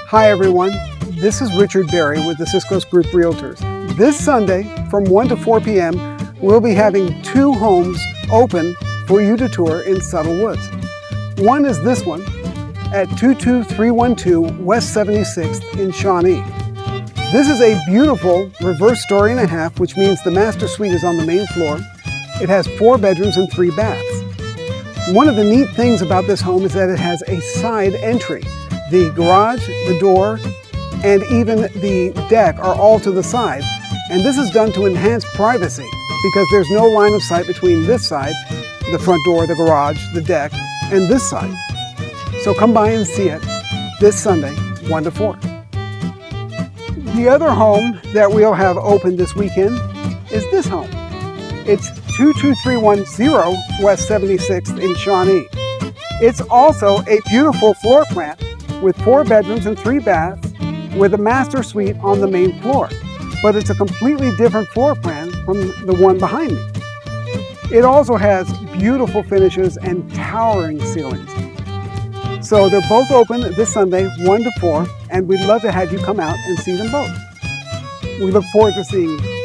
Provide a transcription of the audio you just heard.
Hi everyone, this is Richard Berry with the Ciscos Group Realtors. This Sunday from 1 to 4 p.m. we'll be having 2 homes open for you to tour in Subtle Woods. One is this one at 22312 West 76th in Shawnee. This is a beautiful reverse story and a half, which means the master suite is on the main floor. It has 4 bedrooms and 3 baths. One of the neat things about this home is that it has a side entry. The garage, the door, and even the deck are all to the side. And this is done to enhance privacy because there's no line of sight between this side, the front door, the garage, the deck, and this side. So come by and see it this Sunday, 1 to 4. The other home that we'll have open this weekend is this home. It's 22310 West 76th in Shawnee. It's also a beautiful floor plan with 4 bedrooms and 3 baths with a master suite on the main floor. But it's a completely different floor plan from the one behind me. It also has beautiful finishes and towering ceilings. So they're both open this Sunday, 1 to 4, and we'd love to have you come out and see them both. We look forward to seeing you.